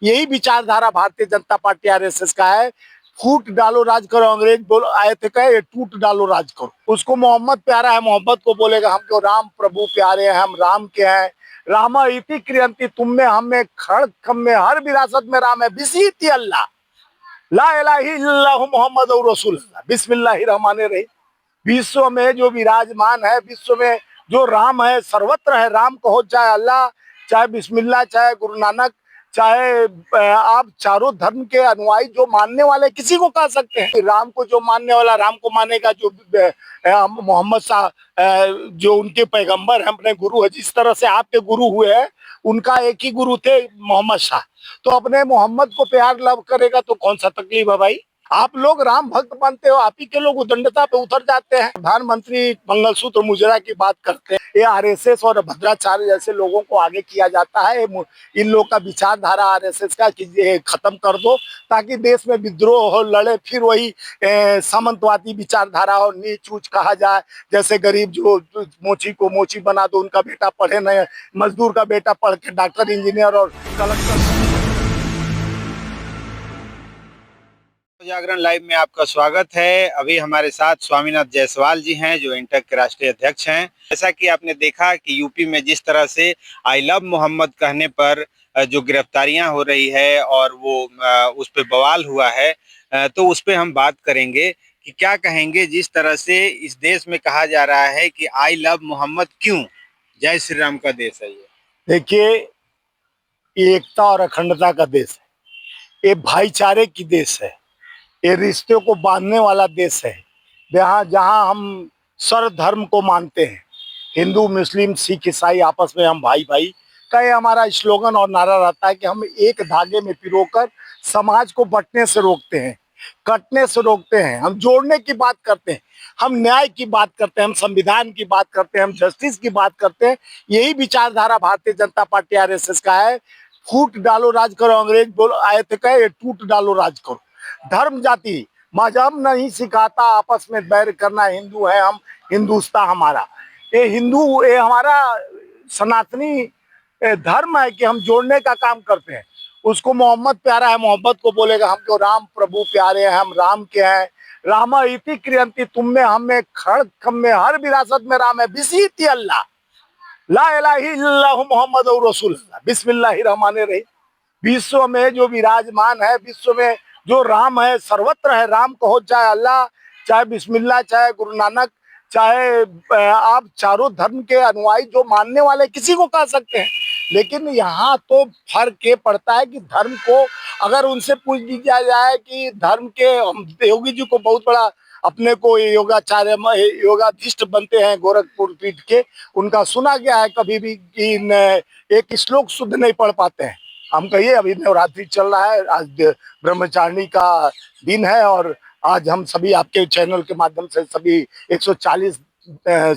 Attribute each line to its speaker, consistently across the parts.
Speaker 1: यही विचारधारा Bharatiya Janata party RSS का है। फूट डालो राज करो, अंग्रेज बोल आए थे, कहे ये टूट डालो राज करो। उसको मोहम्मद प्यारा है, मोहब्बत को बोलेगा हमको राम प्रभु प्यारे हैं, हम राम के हैं। रामा इति क्रियंति, तुम में हम में खड़ में हर विरासत में राम है। बिसीती अल्लाह ला इलाहा इल्लल्लाहु मुहम्मद और रसूलुल्लाह बिस्मिल्लाहिर रहमानिर रहीम। विश्व में जो विराजमान है, विश्व में जो राम है, सर्वत्र है। राम कहो चाहे अल्लाह, चाहे बिस्मिल्लाह, चाहे गुरु नानक, चाहे आप चारों धर्म के अनुयायी जो मानने वाले किसी को कह सकते हैं। राम को जो मानने वाला राम को मानेगा, जो मोहम्मद शाह जो उनके पैगंबर हैं, अपने गुरु है, जिस तरह से आपके गुरु हुए हैं, उनका एक ही गुरु थे मोहम्मद शाह। तो अपने मोहम्मद को प्यार लव करेगा तो कौन सा तकलीफ है भाई। आप लोग राम भक्त बनते हो, आप ही के लोग उदंडता पे उतर जाते हैं। प्रधानमंत्री मंगलसूत्र मुजरा की बात करते हैं, ये आरएसएस और भद्राचार्य जैसे लोगों को आगे किया जाता है। इन लोग का विचारधारा आरएसएस का कि ये खत्म कर दो ताकि देश में विद्रोह हो, लड़े, फिर वही सामंतवादी विचारधारा और नीच ऊंच कहा जाए। जैसे गरीब जो मोची को मोची बना दो, उनका बेटा पढ़े नहीं, मजदूर का बेटा पढ़ के डॉक्टर, इंजीनियर और कलेक्टर।
Speaker 2: जागरण लाइव में आपका स्वागत है। अभी हमारे साथ स्वामीनाथ जायसवाल जी हैं, जो इंटक के राष्ट्रीय अध्यक्ष हैं। जैसा कि आपने देखा कि यूपी में जिस तरह से आई लव मोहम्मद कहने पर जो गिरफ्तारियां हो रही है और वो उस पे बवाल हुआ है, तो उस पे हम बात करेंगे कि क्या कहेंगे जिस तरह से इस देश में कहा जा रहा है कि आई लव मोहम्मद क्यों, जय श्री राम का देश है ये।
Speaker 1: देखिए, ये एकता और अखंडता का देश है, ये भाईचारे की देश है, ये रिश्तों को बांधने वाला देश है। जहाँ जहाँ हम सर्व धर्म को मानते हैं, हिंदू मुस्लिम सिख ईसाई, आपस में हम भाई भाई का ये हमारा स्लोगन और नारा रहता है कि हम एक धागे में पिरोकर समाज को बंटने से रोकते हैं, कटने से रोकते हैं। हम जोड़ने की बात करते हैं, हम न्याय की बात करते हैं, हम संविधान की बात करते हैं, हम जस्टिस की बात करते हैं। यही विचारधारा भारतीय जनता पार्टी आरएसएस का है। फूट डालो राज करो, अंग्रेज बोल आए थे, कहे ये टूट डालो राज करो। धर्म जाति मजहब नहीं सिखाता आपस में बैर करना, हिंदू है हम, हिंदुस्तान हमारा। ये हिंदू, ये हमारा सनातनी धर्म है कि हम जोड़ने का काम करते हैं। उसको मोहम्मद प्यारा है, मोहब्बत को बोलेगा हमको राम प्रभु प्यारे हैं, हम राम के हैं। रामा इति क्रियंति, तुम में हम में खड़ में हर विरासत में राम है। बिसीती अल्लाह ला इलाहा इल्लल्लाहु मुहम्मद और रसूलुल्लाह बिस्मिल्लाहिर रहमानिर रहीम। विश्व में जो विराजमान है, विश्व में जो राम है, सर्वत्र है। राम कहो चाहे अल्लाह, चाहे बिस्मिल्लाह, चाहे गुरु नानक, चाहे आप चारों धर्म के अनुयायी जो मानने वाले किसी को कह सकते हैं। लेकिन यहाँ तो फर्क ये पड़ता है कि धर्म को अगर उनसे पूछ दिया जाए कि धर्म के, हम योगी जी को बहुत बड़ा अपने को योगाचार्य योगाधीष्ट बनते हैं गोरखपुर पीठ के, उनका सुना गया है कभी भी कि एक श्लोक शुद्ध नहीं पढ़ पाते हैं। हम कहिए अभी नवरात्रि चल रहा है, आज ब्रह्मचारिणी का दिन है और आज हम सभी आपके चैनल के माध्यम से सभी 140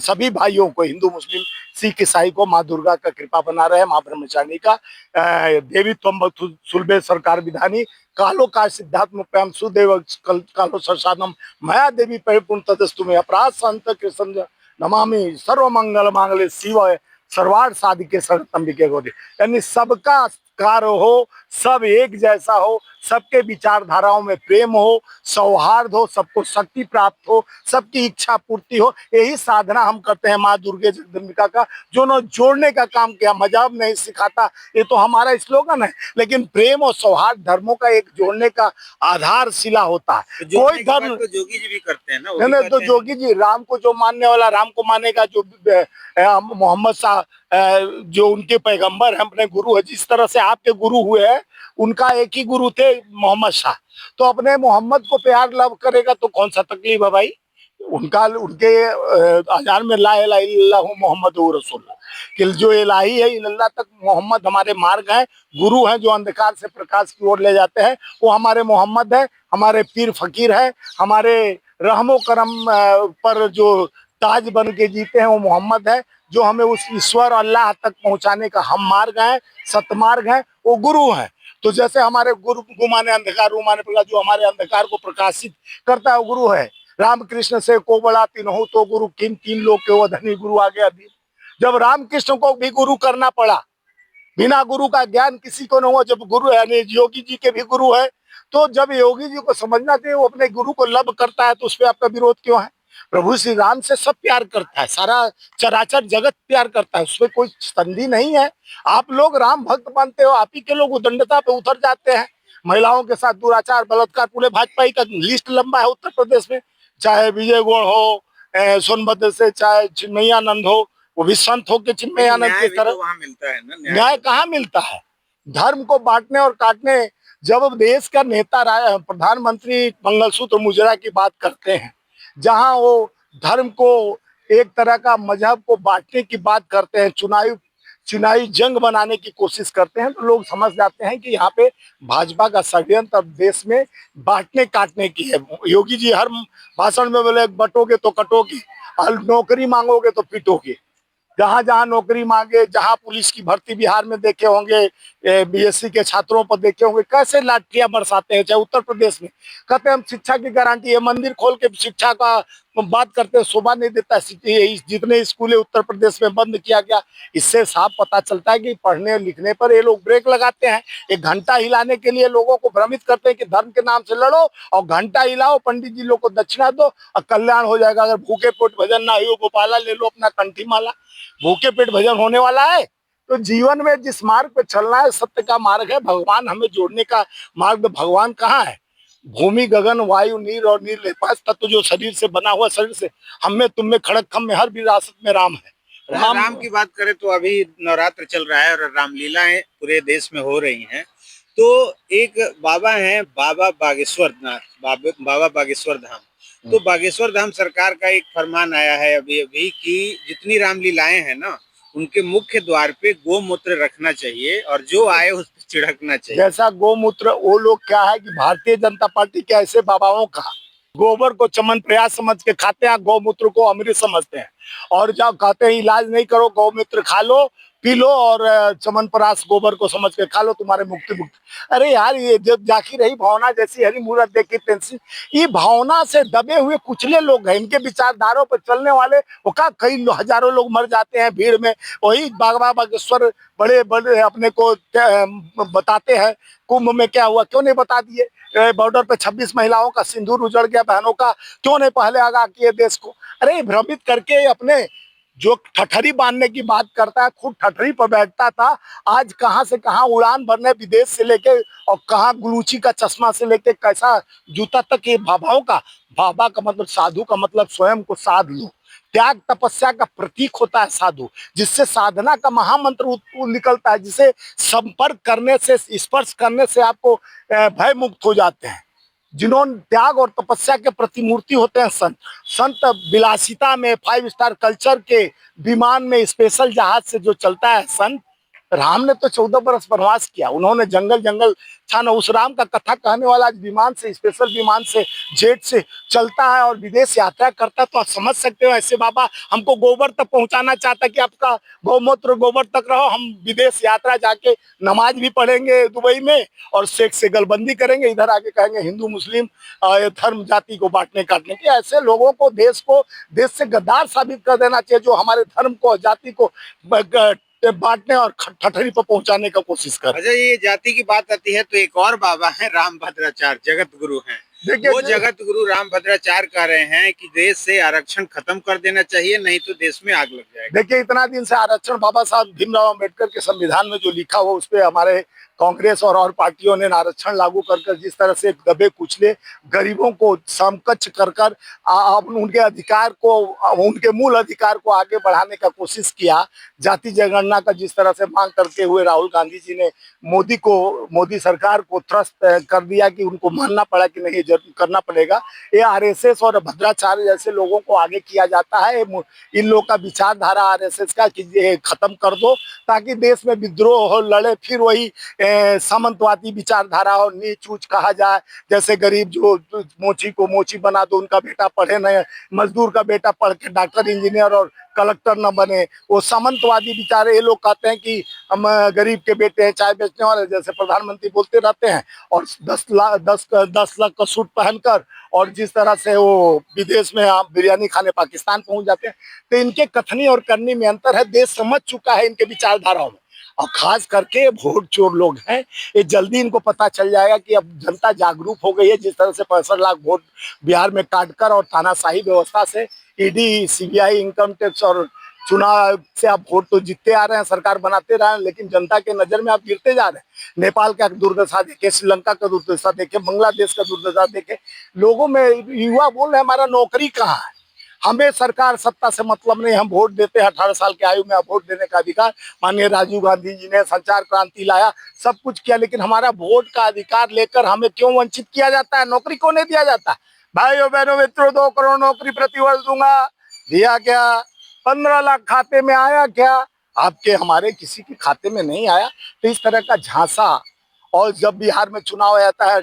Speaker 1: सभी भाइयों को, हिंदू मुस्लिम सिख ईसाई को, माँ दुर्गा का कृपा बना रहे हैं, माँ ब्रह्मचारिणी का। देवी त्वं सुलभे सरकार विधानी कालो का सिद्धात्म सुदेव कालो सरसानम माया देवी परिपूर्ण तदस्तु में अपराध संत कृष्ण नमामि सर्व मंगल मांगले शिव सर्वार्थ साधिके शरणम्बिके गौरी। यानी सबका कार्य हो, सब एक जैसा हो, सबके विचारधाराओं में प्रेम हो, सौहार्द हो, सबको शक्ति प्राप्त हो, सबकी इच्छा पूर्ति हो। यही साधना हम करते हैं माँ दुर्गे जगदम्बिका का, जो न जोड़ने का काम किया। मजहब नहीं सिखाता, ये तो हमारा स्लोगन है, लेकिन प्रेम और सौहार्द धर्मों का एक जोड़ने का आधारशिला होता है।
Speaker 2: तो
Speaker 1: कोई धर्म
Speaker 2: तो जोगी जी भी करते हैं ना,
Speaker 1: नहीं, तो जोगी जी राम को जो मानने वाला राम को मानेगा, जो मोहम्मद शाह जो उनके पैगंबर हैं, अपने गुरु है, जिस तरह से आपके गुरु हुए हैं, उनका एक ही गुरु थे मोहम्मद शाह। तो अपने मोहम्मद को प्यार लव करेगा तो कौन सा तकलीफ है भाई। उनका उनके अजान में ला इलाहा इल्लल्लाहु मुहम्मदुर रसूलुल्लाह कि जो इलाही है, इल्लल्लाह तक मोहम्मद हमारे मार्ग हैं, गुरु हैं जो अंधकार से प्रकाश की ओर ले जाते हैं। वो हमारे मोहम्मद है, हमारे पीर फकीर है, हमारे रहमो करम पर जो ताज बन के जीते हैं वो मोहम्मद है, जो हमें उस ईश्वर अल्लाह तक पहुंचाने का हम मार्ग है, सतमार्ग है, वो गुरु है। तो जैसे हमारे गुरु गुमाने अंधकार रुमाने प्रकाश, जो हमारे अंधकार को प्रकाशित करता है वो गुरु है। रामकृष्ण से को बड़ा तीनों तो गुरु, किन तीन लोग के वो धनी गुरु आ गया दिन। जब रामकृष्ण को भी गुरु करना पड़ा बिना गुरु का ज्ञान किसी को न हो। जब गुरु यानी योगी जी के भी गुरु है, तो जब योगी जी को समझना चाहिए वो अपने गुरु को लब करता है, तो उस पर आपका विरोध क्यों है? प्रभु श्री राम से सब प्यार करता है, सारा चराचर जगत प्यार करता है, उसमें कोई संधि नहीं है। आप लोग राम भक्त बनते हो, आप ही के लोग उदंडता पे उतर जाते हैं। महिलाओं के साथ दुराचार बलात्कार, पूरे भाजपा का लिस्ट लंबा है उत्तर प्रदेश में। चाहे विजय गौड़ हो, सोनभद्र से चाहे चिन्मयानंद हो, वो भी संत हो के चिन्मयानंद
Speaker 2: न्याय
Speaker 1: की
Speaker 2: भी
Speaker 1: तरह।
Speaker 2: तो वहां मिलता है ना,
Speaker 1: न्याय कहाँ मिलता है? धर्म को बांटने और काटने। जब देश का नेता प्रधानमंत्री मंगलसूत्र मुजरा की बात करते हैं, जहां वो धर्म को एक तरह का मजहब को बांटने की बात करते हैं, चुनावी चुनावी जंग बनाने की कोशिश करते हैं, तो लोग समझ जाते हैं कि यहाँ पे भाजपा का षड्यंत्र अब देश में बांटने काटने की है। योगी जी हर भाषण में बोले बटोगे तो कटोगे, और नौकरी मांगोगे तो पिटोगे। जहां जहां नौकरी मांगे, जहां पुलिस की भर्ती बिहार में देखे होंगे, बीएससी के छात्रों पर देखे होंगे कैसे लाठियां बरसाते हैं, चाहे उत्तर प्रदेश में। कहते हैं हम शिक्षा की गारंटी है, मंदिर खोल के शिक्षा का बात करते हैं, शोभा नहीं देता। जितने स्कूलें उत्तर प्रदेश में बंद किया गया, इससे साफ पता चलता है कि पढ़ने लिखने पर ये लोग ब्रेक लगाते हैं। एक घंटा हिलाने के लिए लोगों को भ्रमित करते हैं कि धर्म के नाम से लड़ो और घंटा हिलाओ, पंडित जी लोग को दक्षिणा दो और कल्याण हो जाएगा। अगर भूखे पेट भजन ना हो, गोपाला ले लो अपना कंठी माला, भूखे पेट भजन होने वाला है। तो जीवन में जिस मार्ग पे चलना है सत्य का मार्ग है, भगवान हमें जोड़ने का मार्ग। भगवान कहाँ है? भूमि गगन वायु नीर और नील, पांच तत्व जो शरीर से बना हुआ, शरीर से हम में तुम में खड़क खम में हर विरासत में राम है।
Speaker 2: राम की बात करें तो अभी नवरात्र चल रहा है और रामलीलाएं पूरे देश में हो रही हैं। तो एक बाबा हैं, बाबा बागेश्वर नाथ, बाबा बागेश्वर धाम। तो बागेश्वर धाम सरकार का एक फरमान आया है अभी अभी कि जितनी रामलीलाएं हैं ना, उनके मुख्य द्वार पे गोमूत्र रखना चाहिए और जो आए उस पर छिड़कना चाहिए।
Speaker 1: जैसा गोमूत्र, वो लोग क्या है कि भारतीय जनता पार्टी के ऐसे बाबाओं का गोबर को चमन प्रयास समझ के खाते हैं, गौमूत्र को अमृत समझते हैं। और जब कहते हैं इलाज नहीं करो, गौमूत्र खा लो पी लो, और चमन प्राश गोबर को समझ के खा लो, तुम्हारे मुक्ति मुक्ति। अरे यार, ये जब जाकी रही भावना जैसी हरी मूरत देख के टेंशन, ये भावना से दबे हुए कुचले लोग हैं, इनके विचारधारों पर चलने वाले वो का कई हजारों लोग मर जाते हैं भीड़ में। वही बाबा बागेश्वर बड़े बड़े अपने को बताते हैं। कुंभ में क्या हुआ क्यों नहीं बता दिए? बॉर्डर पे 26 महिलाओं का सिंदूर उजड़ गया, बहनों का, क्यों नहीं पहले आगाह किए देश को? अरे भ्रमित करके अपने जो ठठरी बांधने की बात करता है, खुद ठठरी पर बैठता था, आज कहां से कहां उड़ान भरने विदेश से लेके, और कहां गुलूची का चश्मा से लेके कैसा जूता तक, ये बाबाओं का। बाबा का मतलब साधु का मतलब स्वयं को साध लो। त्याग तपस्या का प्रतीक होता है साधु, जिससे साधना का महामंत्र निकलता है, जिसे संपर्क करने से, स्पर्श करने से आपको भय मुक्त हो जाते हैं। जिन्होंने त्याग और तपस्या के प्रतिमूर्ति होते हैं संत। संत विलासिता में, 5 स्टार कल्चर के विमान में, स्पेशल जहाज से जो चलता है संत। राम ने तो 14 बरस वनवास किया, उन्होंने जंगल जंगल छाना। उस राम का कथा कहने वाला आज विमान से, स्पेशल विमान से, जेट से चलता है और विदेश यात्रा करता है। तो आप समझ सकते हो, ऐसे बाबा हमको गोबर तक पहुंचाना चाहता कि आपका गौमूत्र गोबर तक रहो, हम विदेश यात्रा जाके नमाज भी पढ़ेंगे दुबई में और शेख से गलबंदी करेंगे, इधर आके कहेंगे हिंदू मुस्लिम धर्म जाति को बांटने काटने की। ऐसे लोगों को देश से गद्दार साबित कर देना चाहिए, जो हमारे धर्म को, जाति को बांटने और ठठरी पर पहुंचाने का कोशिश कर।
Speaker 2: अच्छा, ये जाति की बात आती है तो एक और बाबा है रामभद्राचार्य, जगत गुरु हैं। वो जगत गुरु रामभद्राचार्य कह रहे हैं कि देश से आरक्षण खत्म कर देना चाहिए, नहीं तो देश में आग लग जाएगी।
Speaker 1: देखिए, इतना दिन से आरक्षण बाबा साहब भीमराव अम्बेडकर के संविधान में जो लिखा हुआ, उस पर हमारे कांग्रेस और पार्टियों ने आरक्षण लागू कर जिस तरह से दबे कुचले गरीबों को समकक्ष कर उनके अधिकार को, उनके मूल अधिकार को आगे बढ़ाने का कोशिश किया। जाति जनगणना का जिस तरह से मांग करते हुए राहुल गांधी जी ने मोदी सरकार को थ्रस्ट कर दिया कि उनको मानना पड़ा कि नहीं, जरूर करना पड़ेगा। ये आरएसएस और भद्राचार्य जैसे लोगों को आगे किया जाता है। इन लोग का विचारधारा आरएसएस का कि ये खत्म कर दो, ताकि देश में विद्रोह हो, लड़े, फिर वही सामंतवादी विचारधारा और नीच ऊंच कहा जाए। जैसे गरीब जो मोची को मोची बना दो, उनका बेटा पढ़े नहीं, मजदूर का बेटा पढ़ के डॉक्टर इंजीनियर और कलेक्टर न बने, वो सामंतवादी विचार। ये लोग कहते हैं कि हम गरीब के बेटे हैं, चाय बेचने वाले, जैसे प्रधानमंत्री बोलते रहते हैं, और 10 लाख का सूट पहनकर और जिस तरह से वो विदेश में बिरयानी खाने पाकिस्तान पहुंच जाते हैं। तो इनके कथनी और करनी में अंतर है। देश समझ चुका है इनके विचारधाराओं में। और खास करके वोट चोर लोग हैं, ये जल्दी इनको पता चल जाएगा कि अब जनता जागरूक हो गई है। जिस तरह से 65 लाख वोट बिहार में काटकर और तानाशाही व्यवस्था से ईडी, सीबीआई, इनकम टैक्स और चुनाव आयोग से आप वोट तो जीतते आ रहे हैं, सरकार बनाते रहे हैं, लेकिन जनता के नजर में आप गिरते जा रहे हैं। नेपाल का दुर्दशा देखे, श्रीलंका का दुर्दशा देखे, बांग्लादेश का दुर्दशा देखे, लोगों में युवा बोल रहे हैं हमारा नौकरी कहाँ है। हमें सरकार सत्ता से मतलब नहीं, हम वोट देते हैं। 18 साल की आयु में आप वोट देने का अधिकार माननीय राजीव गांधी जी ने संचार क्रांति लाया, सब कुछ किया, लेकिन हमारा वोट का अधिकार लेकर हमें क्यों वंचित किया जाता है, नौकरी क्यों नहीं दिया जाता। भाइयों बहनों मित्रों, 2 करोड़ नौकरी प्रतिवर्ष दूंगा, दिया क्या? 15 लाख खाते में आया क्या? आपके हमारे किसी के खाते में नहीं आया। तो इस तरह का झांसा, और जब बिहार में चुनाव आता है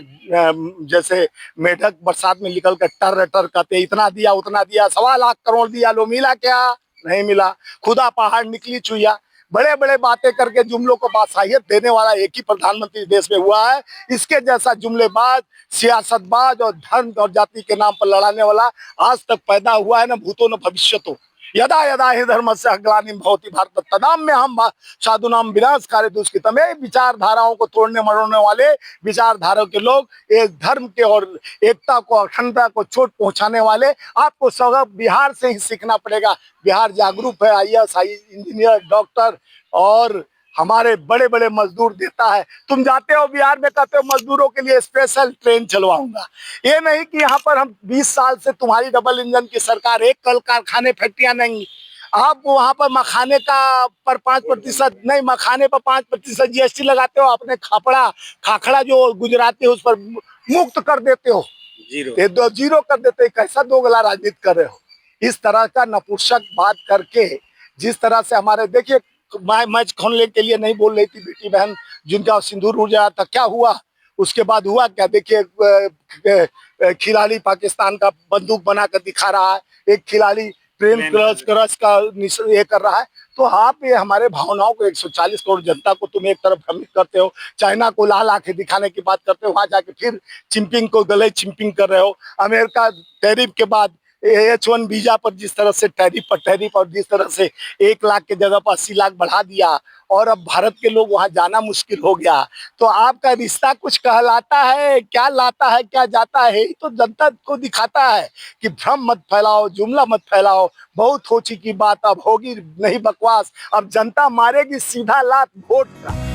Speaker 1: जैसे मेढक बरसात में निकल कर टर टर करते, इतना दिया उतना दिया, 1.25 लाख करोड़ दिया, लो मिला क्या? नहीं मिला। खुदा पहाड़ निकली चुईया। बड़े बड़े बातें करके जुमलों को बादशाहियत देने वाला एक ही प्रधानमंत्री देश में हुआ है। इसके जैसा जुमलेबाज, सियासतबाज और धर्म और जाति के नाम पर लड़ाने वाला आज तक पैदा हुआ है न भूतो न भविष्यतो। यदा यदा हि धर्मस्य ग्लानिर्भवति भवति भारत तदाम्यहं साधूनां विनाशकारि दुष्कृतम्। विचारधाराओं को तोड़ने मरोड़ने वाले विचारधारा के लोग, एक धर्म के और एकता को, अखंडता को चोट पहुंचाने वाले, आपको सब बिहार से ही सीखना पड़ेगा। बिहार जागरूक है, आईएएस, इंजीनियर, डॉक्टर और हमारे बड़े बड़े मजदूर देता है। तुम जाते हो बिहार में, कहते हो मजदूरों के लिए स्पेशल ट्रेन चलवाऊंगा। ये नहीं कि यहाँ पर हम 20 साल से तुम्हारी डबल इंजन की सरकार, एक कल कारखाने फैक्ट्रियां नहीं, आप वहां पर मखाने का पर 5% नहीं, मखाने पर 5% जीएसटी लगाते हो, अपने खाखड़ा जो गुजराती है उस पर मुक्त कर देते हो, जीरो कर देते हो। कैसा दोगला राजनीति कर रहे हो। इस तरह का नपुंसक बात करके, जिस तरह से हमारे देखिए मैच खोलने के लिए नहीं बोल रही थी बेटी बहन, जिनका सिंदूर उड़ जाता था, क्या हुआ उसके बाद? हुआ क्या? देखिए खिलाड़ी पाकिस्तान का बंदूक बनाकर दिखा रहा है, एक खिलाड़ी प्रेम क्रश का ये कर रहा है। तो आप ये हमारे भावनाओं को, 140 करोड़ जनता को तुम एक तरफ भ्रमित करते हो, चाइना को ला के दिखाने की बात करते हो, वहां जाके फिर चिंपिंग को गले चिंपिंग कर रहे हो। अमेरिका टैरिफ के बाद H1 वीजा पर जिस तरह से टैरिफ और जिस तरह से 1 लाख के जगह पर 80 लाख बढ़ा दिया, और अब भारत के लोग वहां जाना मुश्किल हो गया। तो आपका रिश्ता कुछ कहलाता है? क्या लाता है, क्या जाता है? तो जनता को दिखाता है कि भ्रम मत फैलाओ, जुमला मत फैलाओ, बहुत हो चुकी बात, अब होगी नहीं बकवास, अब जनता मारेगी सीधा लात वोट का।